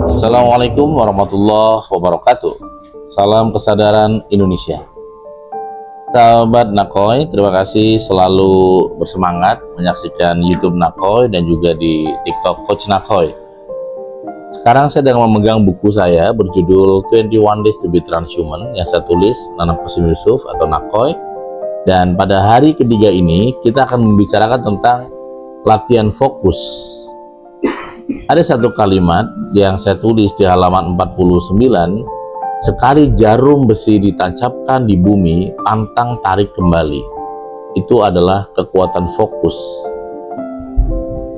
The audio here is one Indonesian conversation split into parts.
Assalamualaikum warahmatullahi wabarakatuh. Salam kesadaran Indonesia. Sahabat Nakoy, terima kasih selalu bersemangat menyaksikan YouTube Nakoy dan juga di TikTok Coach Nakoy. Sekarang saya sedang memegang buku saya berjudul 21 Days to be Transhuman yang saya tulis Nanang Qasim Yusuf atau Nakoy. Dan pada hari ketiga ini kita akan membicarakan tentang latihan fokus. Ada satu kalimat yang saya tulis di halaman 49, sekali jarum besi ditancapkan di bumi, pantang tarik kembali. Itu adalah kekuatan fokus.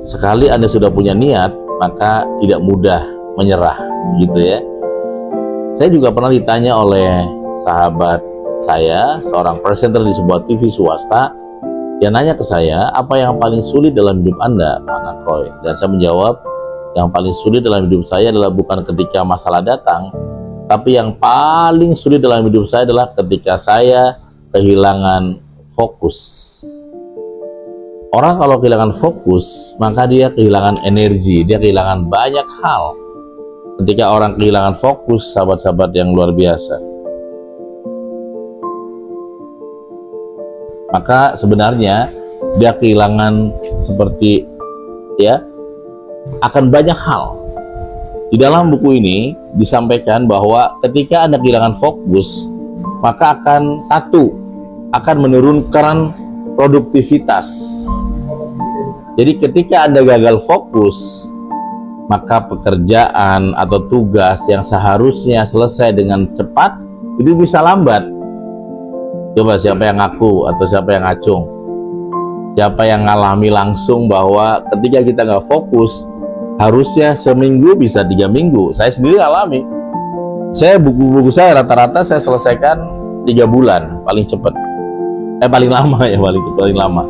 Sekali Anda sudah punya niat, maka tidak mudah menyerah, gitu ya. Saya juga pernah ditanya oleh sahabat saya, seorang presenter di sebuah TV swasta, yang nanya ke saya, apa yang paling sulit dalam hidup Anda, Pak Nakoy? Dan saya menjawab, yang paling sulit dalam hidup saya adalah bukan ketika masalah datang, tapi yang paling sulit dalam hidup saya adalah ketika saya kehilangan fokus. Orang kalau kehilangan fokus, maka dia kehilangan energi, dia kehilangan banyak hal. Ketika orang kehilangan fokus, sahabat-sahabat yang luar biasa, maka sebenarnya dia kehilangan seperti akan banyak hal. Di dalam buku ini disampaikan bahwa ketika Anda kehilangan fokus, maka akan menurunkan produktivitas. Jadi ketika Anda gagal fokus, maka pekerjaan atau tugas yang seharusnya selesai dengan cepat itu bisa lambat. Coba siapa yang ngaku atau siapa yang ngacung? Siapa yang ngalami langsung bahwa ketika kita nggak fokus, harusnya seminggu bisa 3 minggu. Saya sendiri alami. Saya buku-buku saya rata-rata saya selesaikan 3 bulan paling cepat. Paling lama ya, paling lama.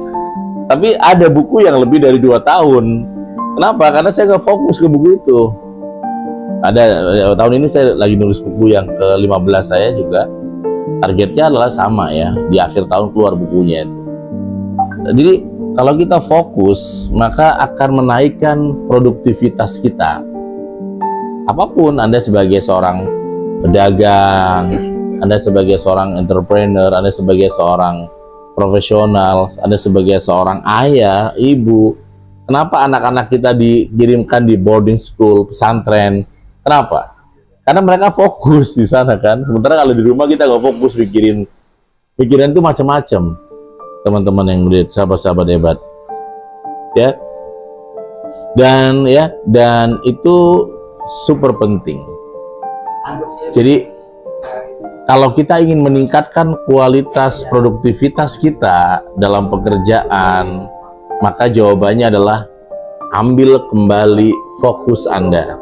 Tapi ada buku yang lebih dari 2 tahun. Kenapa? Karena saya nggak fokus ke buku itu. Tahun ini saya lagi nulis buku yang ke-15 saya juga. Targetnya adalah sama ya, di akhir tahun keluar bukunya itu. Jadi kalau kita fokus, maka akan menaikkan produktivitas kita. Apapun, Anda sebagai seorang pedagang, Anda sebagai seorang entrepreneur, Anda sebagai seorang profesional, Anda sebagai seorang ayah, ibu. Kenapa anak-anak kita dikirimkan di boarding school, pesantren? Kenapa? Karena mereka fokus di sana kan. Sementara kalau di rumah kita nggak fokus pikiran itu macam-macam. Teman-teman yang melihat, sahabat-sahabat hebat ya, dan itu super penting. Jadi kalau kita ingin meningkatkan kualitas produktivitas kita dalam pekerjaan, maka jawabannya adalah ambil kembali fokus Anda.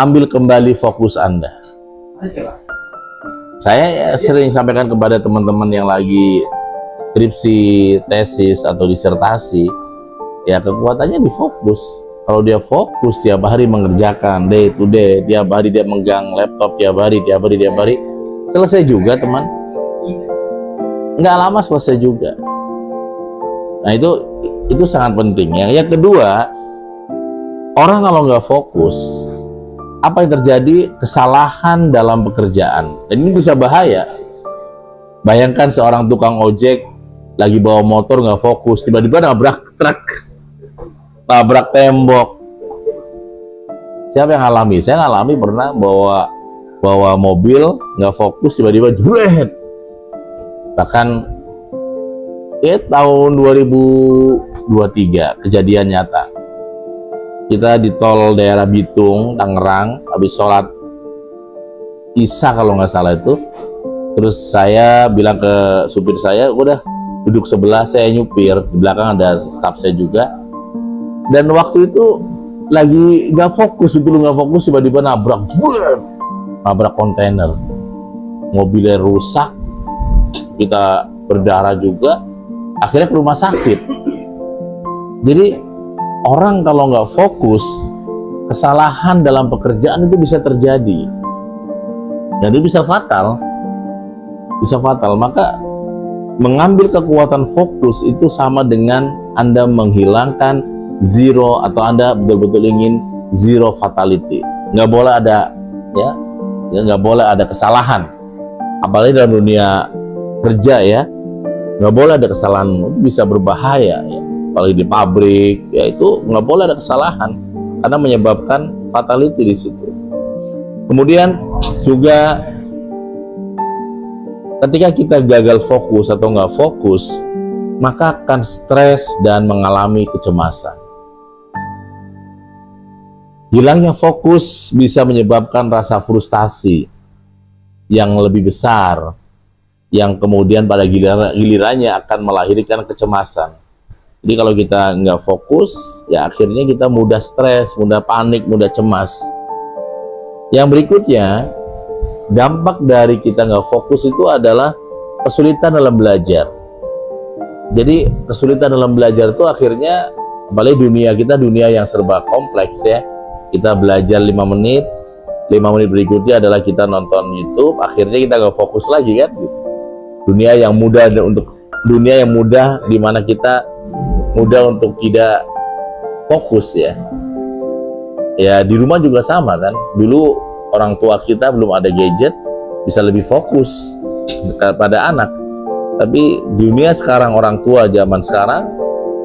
Ambil kembali fokus Anda. Saya sering sampaikan kepada teman-teman yang lagi skripsi, tesis, atau disertasi, ya kekuatannya di fokus. Kalau dia fokus tiap hari mengerjakan day to day, tiap hari dia megang laptop tiap hari, selesai juga teman. Nggak lama selesai juga. Nah itu sangat penting ya. Yang kedua, orang kalau nggak fokus, apa yang terjadi? Kesalahan dalam pekerjaan, dan ini bisa bahaya. Bayangkan seorang tukang ojek lagi bawa motor nggak fokus, tiba-tiba nabrak truk, nabrak tembok. Siapa yang ngalami? Saya ngalami pernah bawa mobil nggak fokus, tiba-tiba jebret. Bahkan tahun 2023 kejadian nyata. Kita di tol daerah Bitung, Tangerang, habis sholat Isya kalau nggak salah itu. Terus saya bilang ke supir saya, udah duduk sebelah, saya nyupir, di belakang ada staf saya juga. Dan waktu itu lagi nggak fokus, betul nggak fokus, tiba-tiba nabrak kontainer, mobilnya rusak, kita berdarah juga, akhirnya ke rumah sakit. Jadi orang kalau nggak fokus, kesalahan dalam pekerjaan itu bisa terjadi, dan itu bisa fatal, Maka mengambil kekuatan fokus itu sama dengan Anda menghilangkan zero, atau Anda betul-betul ingin zero fatality. Nggak boleh ada, nggak boleh ada kesalahan, apalagi dalam dunia kerja ya, nggak boleh ada kesalahan, itu bisa berbahaya ya, apalagi di pabrik ya, itu nggak boleh ada kesalahan karena menyebabkan fatality di situ. Kemudian juga ketika kita gagal fokus atau nggak fokus, maka akan stres dan mengalami kecemasan. Hilangnya fokus bisa menyebabkan rasa frustasi yang lebih besar, yang kemudian pada gilirannya akan melahirkan kecemasan. Jadi kalau kita nggak fokus, ya akhirnya kita mudah stres, mudah panik, mudah cemas. Yang berikutnya, dampak dari kita nggak fokus itu adalah kesulitan dalam belajar. Jadi kesulitan dalam belajar itu akhirnya, apalagi dunia kita dunia yang serba kompleks ya, kita belajar 5 menit berikutnya adalah kita nonton YouTube, akhirnya kita nggak fokus lagi kan. Dunia yang mudah di mana kita mudah untuk tidak fokus ya. Ya di rumah juga sama kan. Dulu orang tua kita belum ada gadget, bisa lebih fokus pada anak. Tapi dunia sekarang, orang tua zaman sekarang,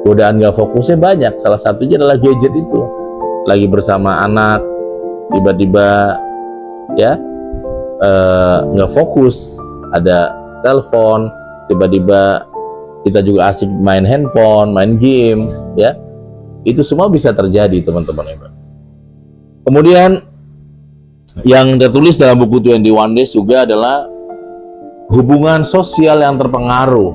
godaan nggak fokusnya banyak. Salah satunya adalah gadget itu. Lagi bersama anak, tiba-tiba ya nggak fokus, ada telepon, tiba-tiba kita juga asik main handphone, main games, ya. Itu semua bisa terjadi, teman-teman. Kemudian yang tertulis dalam buku 21 Days juga adalah hubungan sosial yang terpengaruh.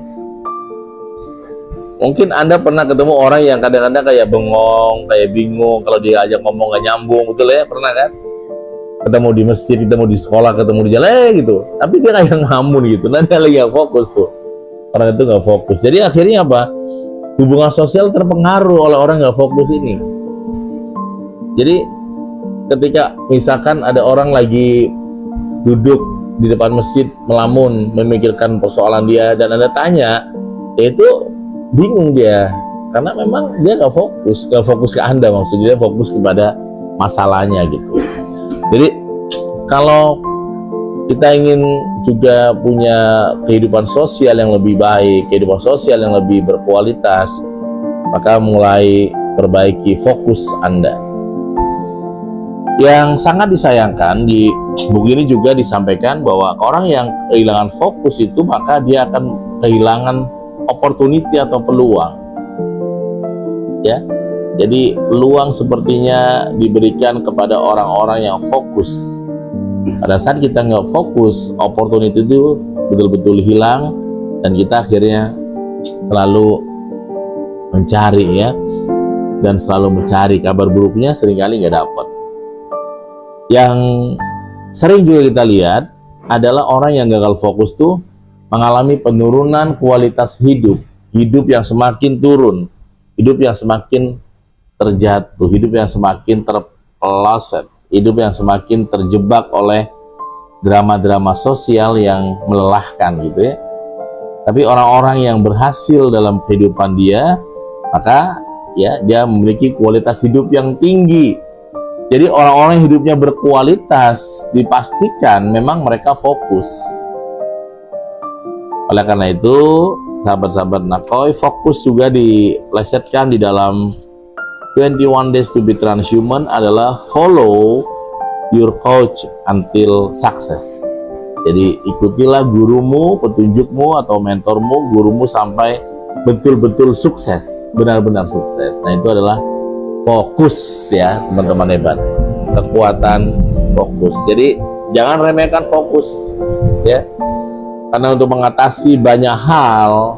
Mungkin Anda pernah ketemu orang yang kadang-kadang kayak bengong, kayak bingung, kalau dia ajak ngomong gak nyambung, betul ya? Pernah kan? Ketemu di masjid, ketemu di sekolah, ketemu di jalan, gitu. Tapi dia kayak ngamun gitu, nah dia lagi gak fokus tuh. Orang itu gak fokus. Jadi akhirnya apa? Hubungan sosial terpengaruh oleh orang gak fokus ini. Jadi ketika misalkan ada orang lagi duduk di depan masjid melamun, memikirkan persoalan dia, dan Anda tanya, itu bingung dia, karena memang dia gak fokus ke Anda, maksudnya dia fokus kepada masalahnya gitu. Jadi kalau kita ingin juga punya kehidupan sosial yang lebih baik, kehidupan sosial yang lebih berkualitas, maka mulai perbaiki fokus Anda. Yang sangat disayangkan di buku ini juga disampaikan bahwa orang yang kehilangan fokus itu, maka dia akan kehilangan opportunity atau peluang. Ya. Jadi peluang sepertinya diberikan kepada orang-orang yang fokus. Pada saat kita nggak fokus, opportunity itu betul-betul hilang, dan kita akhirnya selalu mencari ya, dan selalu mencari kabar buruknya, seringkali nggak dapat. Yang sering juga kita lihat adalah orang yang gagal fokus tuh mengalami penurunan kualitas hidup yang semakin turun, hidup yang semakin terjatuh, hidup yang semakin terpeleset, hidup yang semakin terjebak oleh drama-drama sosial yang melelahkan gitu ya. Tapi orang-orang yang berhasil dalam kehidupan dia, maka ya dia memiliki kualitas hidup yang tinggi. Jadi orang-orang yang hidupnya berkualitas dipastikan memang mereka fokus. Oleh karena itu, sahabat-sahabat Nakoi, fokus juga diplesetkan di dalam 21 Days to be Transhuman adalah follow your coach until success. Jadi ikutilah gurumu, petunjukmu atau mentormu, gurumu sampai betul-betul sukses, benar-benar sukses. Nah itu adalah fokus ya teman-teman hebat, kekuatan fokus. Jadi jangan remehkan fokus ya, karena untuk mengatasi banyak hal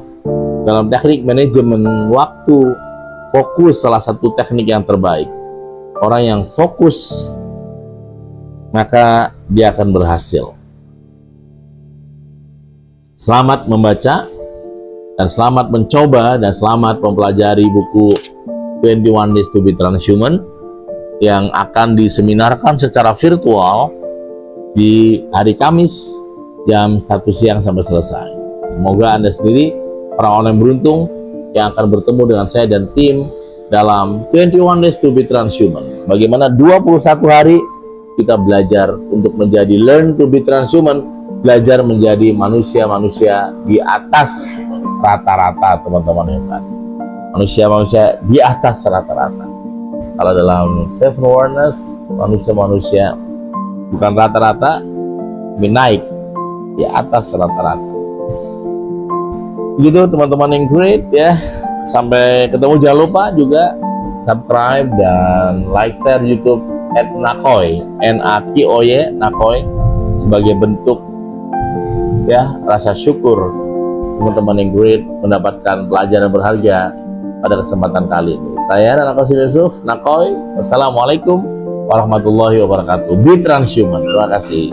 dalam teknik manajemen waktu, fokus salah satu teknik yang terbaik. orang yang fokus, maka dia akan berhasil. Selamat membaca, dan selamat mencoba, dan selamat mempelajari buku 21 Days to be Transhuman yang akan diseminarkan secara virtual di hari Kamis jam 1 siang sampai selesai. Semoga Anda sendiri orang-orang yang beruntung yang akan bertemu dengan saya dan tim dalam 21 Days to be Transhuman. Bagaimana 21 hari kita belajar untuk menjadi learn to be transhuman, belajar menjadi manusia-manusia di atas rata-rata, teman-teman hebat. Manusia-manusia di atas rata-rata. Kalau dalam self awareness, manusia-manusia bukan rata-rata, lebih naik di atas rata-rata. Begitu teman-teman yang great ya. Sampai ketemu, jangan lupa juga subscribe dan like share YouTube @nakoy, N-A-K-O-Y, Nakoy, sebagai bentuk ya rasa syukur teman-teman yang great mendapatkan pelajaran berharga pada kesempatan kali ini. Saya Nana Qasim Yusuf, Nakoy. Wassalamualaikum warahmatullahi wabarakatuh. Be transhuman. Terima kasih.